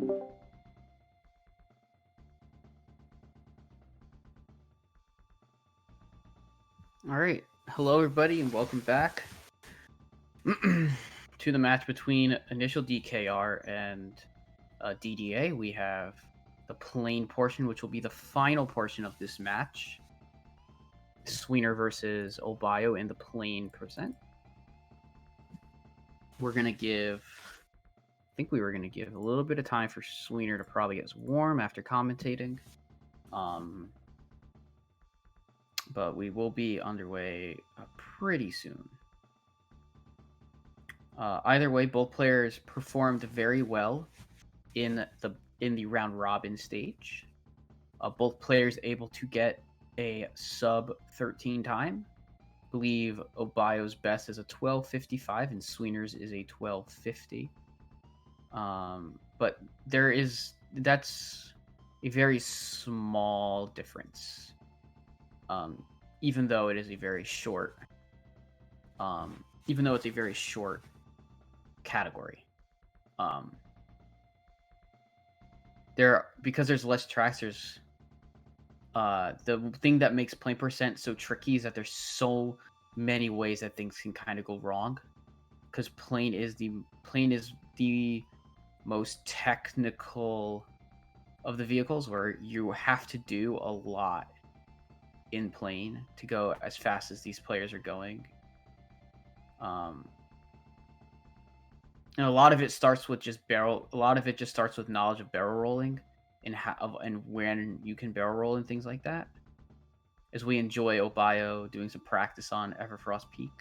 All right. Hello, everybody, and welcome back to the match between initial DKR and DDA. We have the plane portion, which will be the final portion of this match. Sweener versus Obayo in the plane percent. We're going to give... I think we were going to give a little bit of time for Sweener to probably get warm after commentating. But we will be underway pretty soon. Either way, both players performed very well in the round robin stage. Both players able to get a sub 13 time. I believe Obayo's best is a 12:55 and Sweener's is a 12:50. But that's a very small difference. Even though it is a very short, even though it's a very short category. Because there's less tracks, there's the thing that makes plane percent so tricky is that there's so many ways that things can kind of go wrong. Because plane is the most technical of the vehicles, where you have to do a lot in plane to go as fast as these players are going. And a lot of it starts with just barrel. A lot of it just starts with knowledge of barrel rolling and when you can barrel roll and things like that. As we enjoy Obayo doing some practice on Everfrost Peak.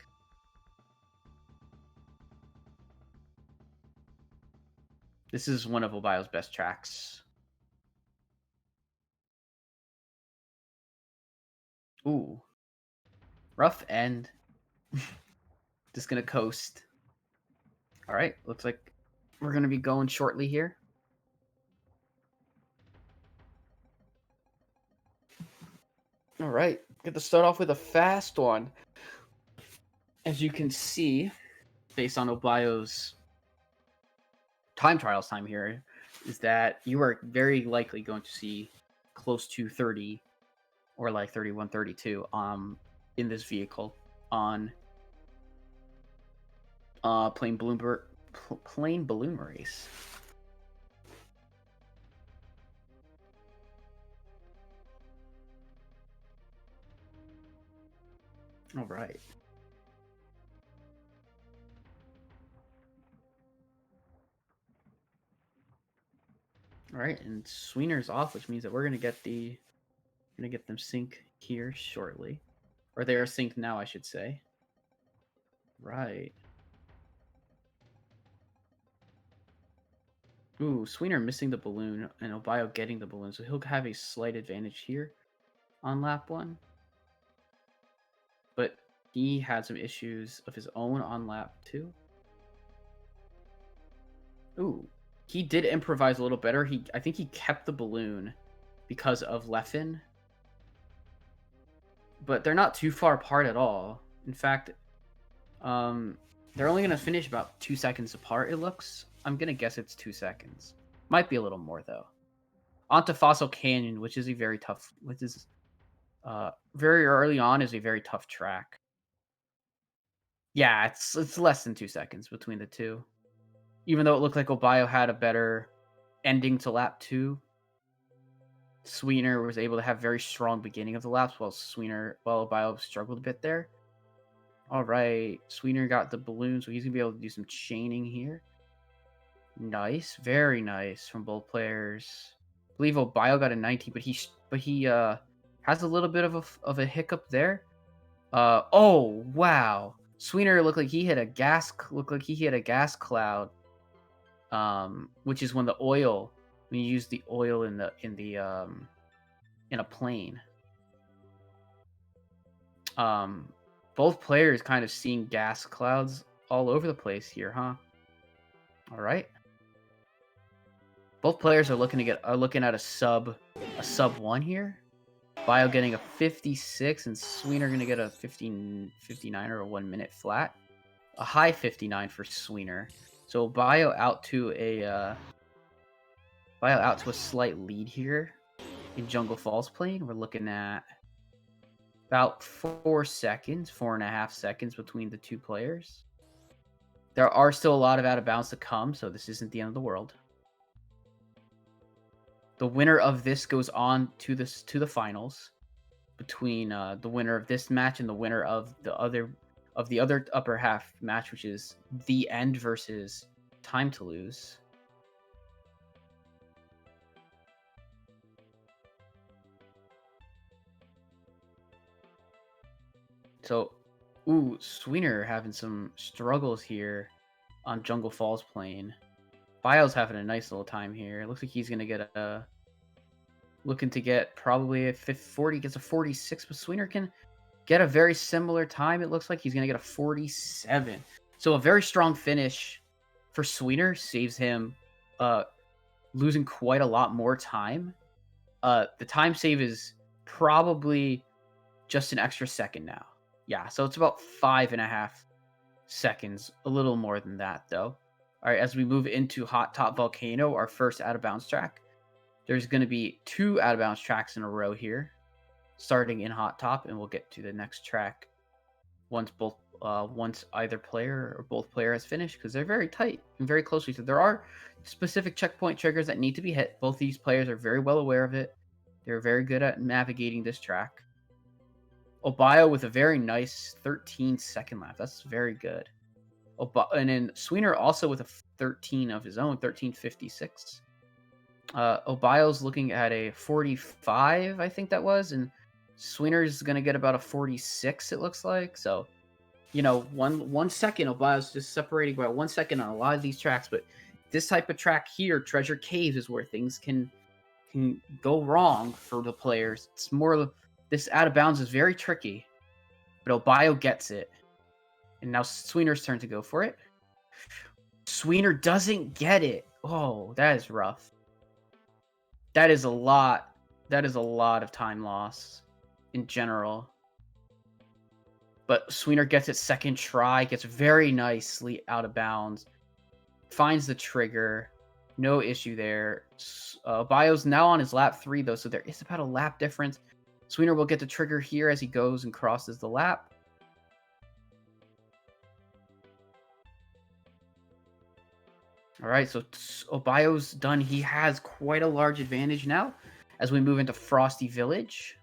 This is one of Obayo's best tracks. Ooh. Rough end. Just gonna coast. Alright, looks like we're gonna be going shortly here. Alright, get to start off with a fast one. As you can see, based on Obayo's time trials time here, is that you are very likely going to see close to 30 or like 31, 32 in this vehicle on plane balloon race. All right. All right, and Sweener's off, which means that we're gonna get them sync here shortly, or they are synced now, I should say. Right. Ooh, Sweener missing the balloon and Obayo getting the balloon, so he'll have a slight advantage here on lap 1. But he had some issues of his own on lap 2. Ooh, he did improvise a little better. I think he kept the balloon because of Leffen. But they're not too far apart at all. In fact, they're only going to finish about 2 seconds apart, it looks. I'm going to guess it's 2 seconds. Might be a little more, though. Onto Fossil Canyon, which is a very tough... very early on is a very tough track. Yeah, it's less than 2 seconds between the two. Even though it looked like Obayo had a better ending to lap 2, Sweener was able to have very strong beginning of the laps, while Obayo struggled a bit there. All right, Sweener got the balloon, so he's gonna be able to do some chaining here. Nice, very nice from both players. I believe Obayo got a 19, but he has a little bit of a hiccup there. Oh wow, Sweener looked like he hit a gas cloud. Which is when you use the oil in a plane. Both players kind of seeing gas clouds all over the place here, huh? All right. Both players are looking at a sub 1 here. Bio getting a 56 and Sweener going to get a 59 or a 1 minute flat. A high 59 for Sweener. So Bio out to a Bio out to a slight lead here in Jungle Falls Plain. We're looking at about 4 seconds, 4.5 seconds between the two players. There are still a lot of out of bounds to come, so this isn't the end of the world. The winner of this goes on to the finals between the winner of this match and the winner of the other upper half match, which is the end versus time to lose. So, Sweener having some struggles here on Jungle Falls Plain. Bio's having a nice little time here. It looks like he's gonna get looking to get probably a 40, gets a 46, but Sweener can get a very similar time. It looks like he's gonna get a 47. So a very strong finish for Sweener saves him losing quite a lot more time. The time save is probably just an extra second now. Yeah, so it's about 5.5 seconds, a little more than that though. All right, as we move into Hot Top Volcano, our first out of bounds track, there's going to be 2 out of bounds tracks in a row here, starting in Hot Top, and we'll get to the next track once either player or both player has finished, because they're very tight and very closely. So there are specific checkpoint triggers that need to be hit. Both these players are very well aware of it. They're very good at navigating this track. Obio with a very nice 13-second lap. That's very good. And then Sweener also with a 13 of his own, 13:56. Obio's looking at a 45, I think that was, and Sweener's going to get about a 46, it looks like. So, you know, one second, Obio's just separating by 1 second on a lot of these tracks. But this type of track here, Treasure Caves, is where things can go wrong for the players. It's more, this out of bounds is very tricky, but Obio gets it. And now Sweener's turn to go for it. Sweener doesn't get it. Oh, that is rough. That is a lot. That is a lot of time loss in general. But Sweener gets it second try, gets very nicely out of bounds, finds the trigger. No issue there. Bio's now on his lap 3, though, so there is about a lap difference. Sweener will get the trigger here as he goes and crosses the lap. All right, so Obio's done. He has quite a large advantage now as we move into Frosty Village.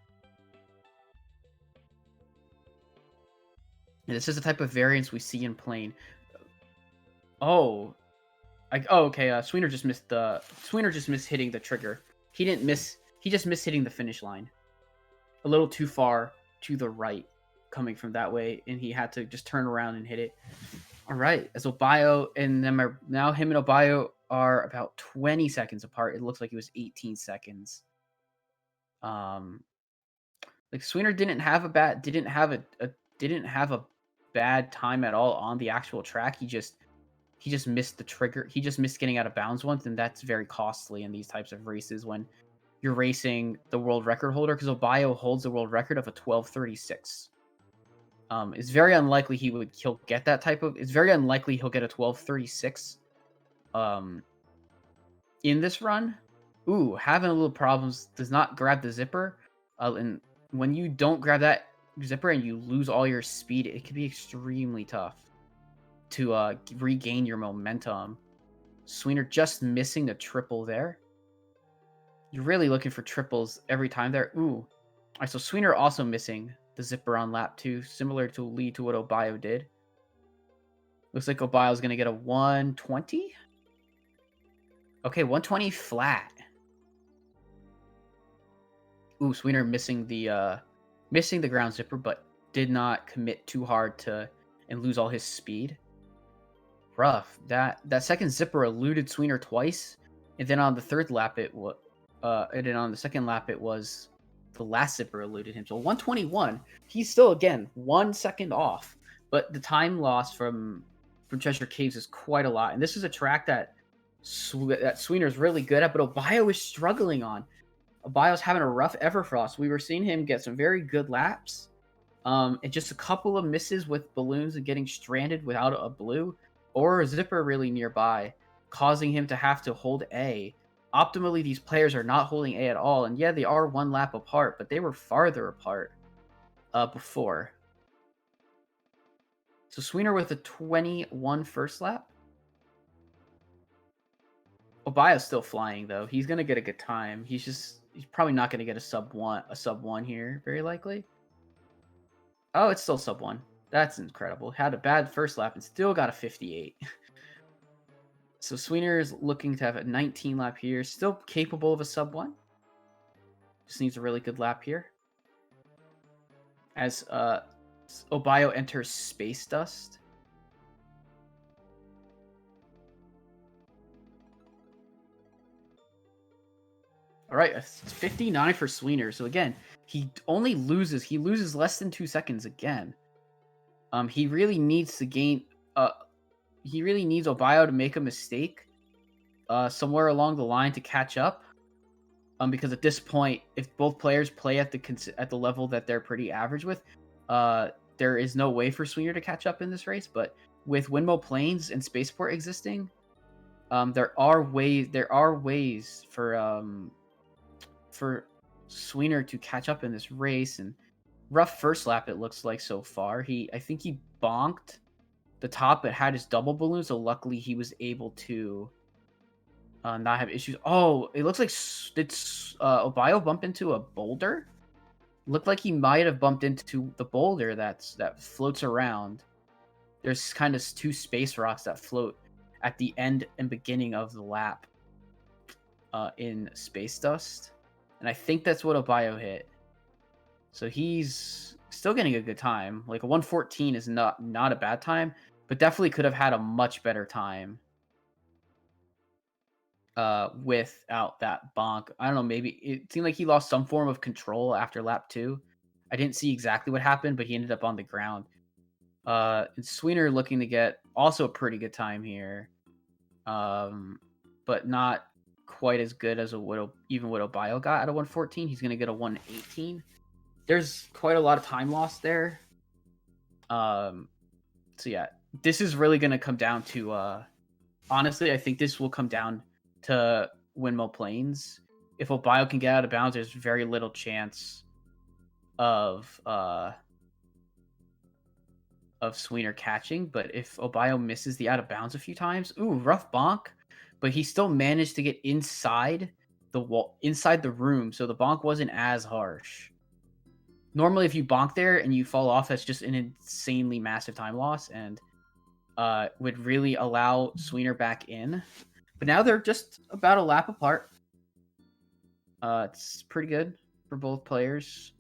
And this is the type of variance we see in Plain. Okay. Sweener just missed hitting the trigger. He didn't miss. He just missed hitting the finish line. A little too far to the right, coming from that way, and he had to just turn around and hit it. All right, as Obio and them now him and Obio are about 20 seconds apart. It looks like it was 18 seconds. Like Sweener didn't have a bad time at all on the actual track. He just missed the trigger. He just missed getting out of bounds once, and that's very costly in these types of races when you're racing the world record holder, because Obio holds the world record of a 12:36. It's very unlikely he'll get that type of. It's very unlikely he'll get a 12:36. In this run, having a little problems. Does not grab the zipper, and when you don't grab that zipper and you lose all your speed, it can be extremely tough to regain your momentum. Sweener just missing the triple there. You're really looking for triples every time there. All right, so Sweener also missing the zipper on lap 2, similar to what Obio did. Looks like Obio's going to get a 120. Okay, 120 flat. Sweener missing the ground zipper, but did not commit too hard and lose all his speed. Rough. That second zipper eluded Sweener twice, and then on the third lap and then on the second lap it was the last zipper eluded him. So 121. He's still, again, 1 second off. But the time loss from Treasure Caves is quite a lot. And this is a track that Sweener's really good at, but Obio is struggling on. Obio's having a rough Everfrost. We were seeing him get some very good laps. And just a couple of misses with balloons and getting stranded without a blue or a zipper really nearby, causing him to have to hold A optimally, these players are not holding A at all. And yeah, they are 1 lap apart, but they were farther apart before. So Sweener with a 21 first lap. Obaya's still flying though. He's gonna get a good time. He's probably not gonna get a sub one here, very likely. Oh, it's still sub 1. That's incredible. Had a bad first lap and still got a 58. So Sweener is looking to have a 19 lap here. Still capable of a sub 1. Just needs a really good lap here. As Obayo enters Space Dust. All right, it's 59 for Sweener. So again, he loses less than 2 seconds again. He really needs to gain. He really needs Obayo to make a mistake, somewhere along the line to catch up. Because at this point, if both players play at the level that they're pretty average with, there is no way for Sweener to catch up in this race. But with Windmill Plains and Spaceport existing, there are ways for Sweener to catch up in this race. And rough first lap, it looks like so far. I think he bonked the top, but had his double balloon, so luckily he was able to not have issues. Oh, it looks like did Obayo bump into a boulder? Looked like he might have bumped into the boulder that floats around. There's kind of 2 space rocks that float at the end and beginning of the lap in Space Dust. And I think that's what Obayo hit. So he's still getting a good time. Like a 114 is not a bad time, but definitely could have had a much better time without that bonk. I don't know, maybe it seemed like he lost some form of control after lap 2. I didn't see exactly what happened, but he ended up on the ground. And Sweener looking to get also a pretty good time here, but not quite as good as even what Obayo got at a 114. He's going to get a 118. There's quite a lot of time lost there. So yeah, this is really going to come down to honestly, I think this will come down to Windmill Plains. If Obayo can get out of bounds, there's very little chance of Sweener catching. But if Obayo misses the out of bounds a few times, ooh, rough bonk, but he still managed to get inside the wall, inside the room, so the bonk wasn't as harsh. Normally, if you bonk there and you fall off, that's just an insanely massive time loss, and would really allow Sweener back in. But now they're just about a lap apart. It's pretty good for both players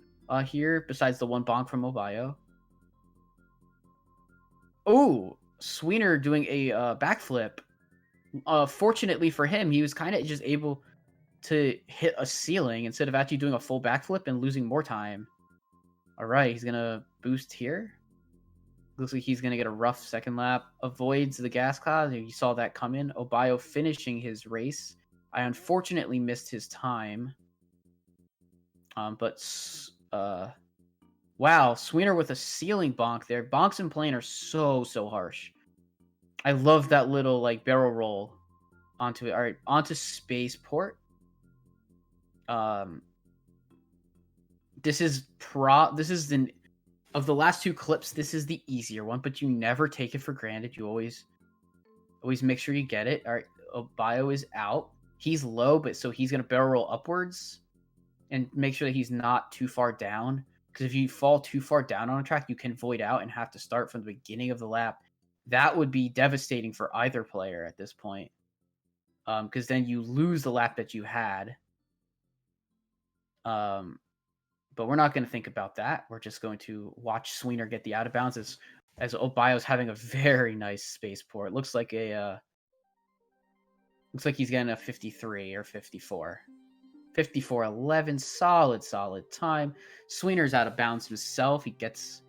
here, besides the one bonk from Obayo. Oh, Sweener doing a backflip. Fortunately for him, he was kind of just able to hit a ceiling instead of actually doing a full backflip and losing more time. All right, he's going to boost here. Looks like he's going to get a rough second lap. Avoids the gas cloud. You saw that come in. Obayo finishing his race. I unfortunately missed his time. But wow, Sweener with a ceiling bonk there. Bonks in plane are so harsh. I love that little like barrel roll onto it. All right, onto Spaceport. This is of the last 2 clips, this is the easier one, but you never take it for granted. You always make sure you get it. All right, Obayo is out. He's low, but so he's gonna barrel roll upwards and make sure that he's not too far down. Because if you fall too far down on a track, you can void out and have to start from the beginning of the lap. That would be devastating for either player at this point. Because then you lose the lap that you had. But we're not going to think about that. We're just going to watch Sweener get the out of bounds as Obayo's having a very nice spaceport. Looks like he's getting a 53 or 54. 54.11, solid time. Sweener's out of bounds himself. He gets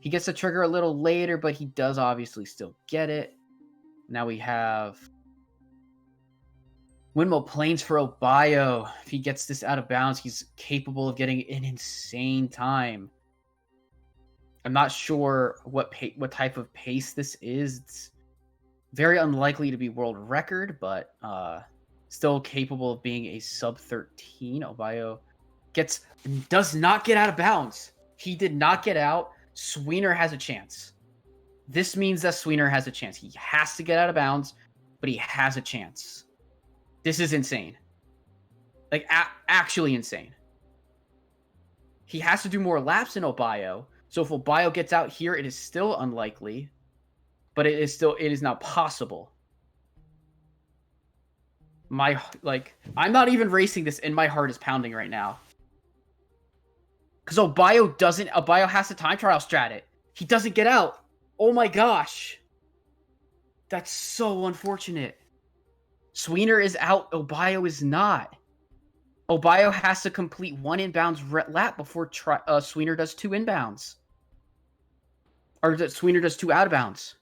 the trigger a little later, but he does obviously still get it. Now we have Windmill Plains for Obayo. If he gets this out of bounds, he's capable of getting an insane time. I'm not sure what type of pace this is. It's very unlikely to be world record, but Still capable of being a sub 13. Obayo does not get out of bounds. He did not get out. Sweener has a chance. This means that Sweener has a chance. He has to get out of bounds, but he has a chance. This is insane. Like, actually insane. He has to do more laps in Obayo. So if Obayo gets out here, it is still unlikely, but it is now possible. I'm not even racing this, and my heart is pounding right now. Because Obayo has to time trial strat it. He doesn't get out. Oh my gosh. That's so unfortunate. Sweener is out. Obayo is not. Obayo has to complete one inbounds lap before Sweener does two inbounds. Or that Sweener does two out of bounds.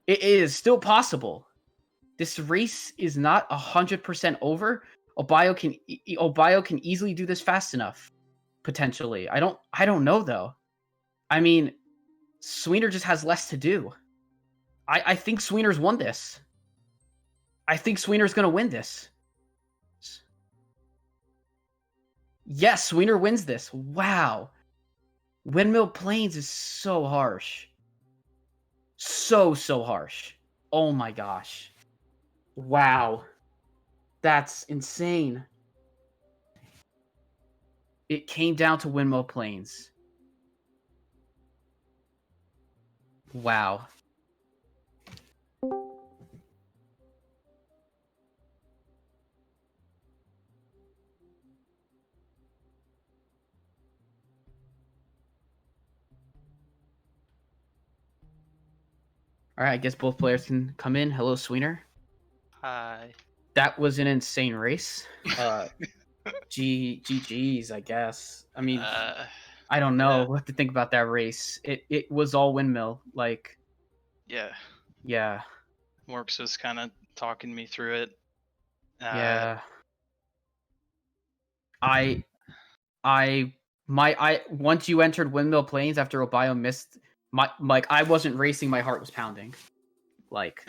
It is still possible. This race is not 100% over. Obayo can easily do this fast enough. Potentially. I don't know though. I mean, Sweener just has less to do. I think Sweener's won this. I think Sweener's gonna win this. Yes, Sweener wins this. Wow. Windmill Plains is so harsh. So harsh. Oh my gosh. Wow. That's insane. It came down to Windmill Plains. Wow. All right, I guess both players can come in. Hello, Sweener. Hi. That was an insane race. GG's, I guess. I mean, I don't know what to think about that race. It was all windmill. Like, yeah. Morks was kind of talking me through it. Yeah. Once you entered Windmill Plains after Obayo missed I wasn't racing, my heart was pounding. Like,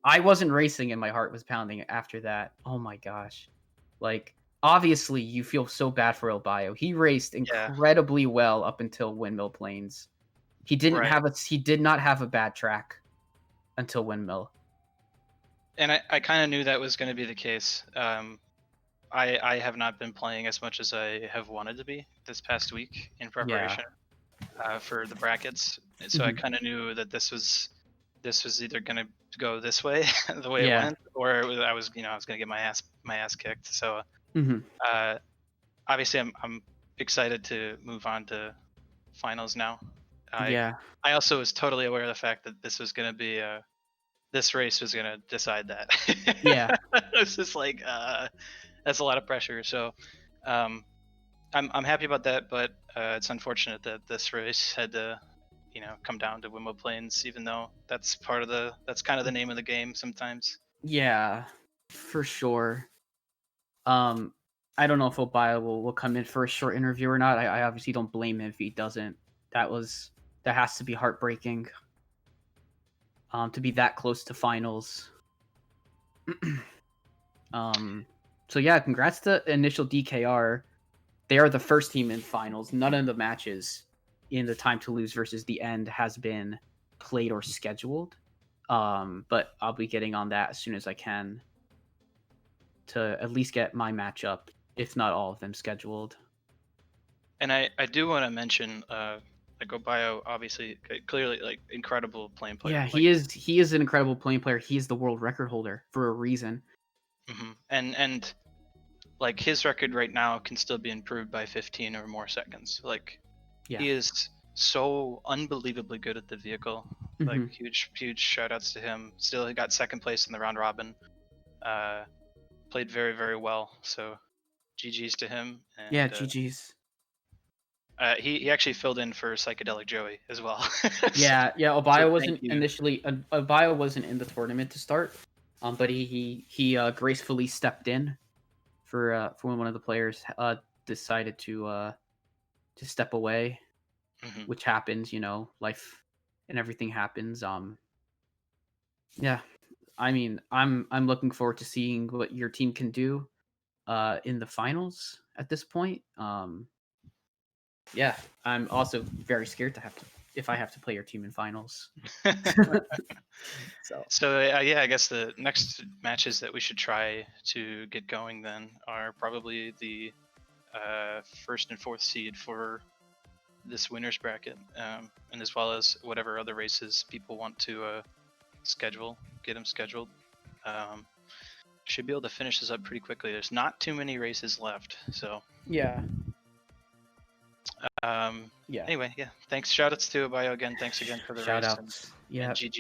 I wasn't racing and my heart was pounding after that. Oh my gosh. Like, obviously you feel so bad for Obayo. He raced incredibly well up until Windmill Plains. He did not have a bad track until Windmill. And I kind of knew that was going to be the case. I have not been playing as much as I have wanted to be this past week in preparation for the brackets. So I kind of knew that this was either going to go this way, the way it went, or I was going to get my ass kicked. So obviously I'm excited to move on to finals now. I also was totally aware of the fact that this was going to be this race was going to decide that. It's just like that's a lot of pressure. So I'm happy about that, but it's unfortunate that this race had to come down to Windmill Plains, even though that's kind of the name of the game sometimes. Yeah, for sure. I don't know if Obayo will come in for a short interview or not. I obviously don't blame him if he doesn't. That has to be heartbreaking. To be that close to finals. So yeah, congrats to initial DKR. They are the first team in finals. None of the matches in the Time to Lose versus the End has been played or scheduled. But I'll be getting on that as soon as I can to at least get my matchup, if not all of them, scheduled. And I do want to mention like Obayo, obviously, clearly, like, incredible playing player. Yeah, he is an incredible playing player. He is the world record holder for a reason. Mm-hmm. And like, his record right now can still be improved by 15 or more seconds. Like, he is so unbelievably good at the vehicle. Like, huge shout outs to him. Still, he got second place in the round robin. Played very, very well. So GG's to him. And, GG's. He actually filled in for Psychedelic Joey as well. Obayo wasn't initially. Obayo wasn't in the tournament to start, but he gracefully stepped in for when one of the players decided to step away, which happens. Life and everything happens. I mean, I'm looking forward to seeing what your team can do in the finals at this point. Yeah, I'm also very scared to have to if I have to play your team in finals. So So yeah, I guess the next matches that we should try to get going then are probably the first and fourth seed for this winners bracket, and as well as whatever other races people want to get them scheduled. Um, should be able to finish this up pretty quickly. There's not too many races left, so yeah, um, yeah. anyway, yeah. Thanks. Shout outs to Abayo again. Thanks again for the Shout race outs. and Yeah. GG.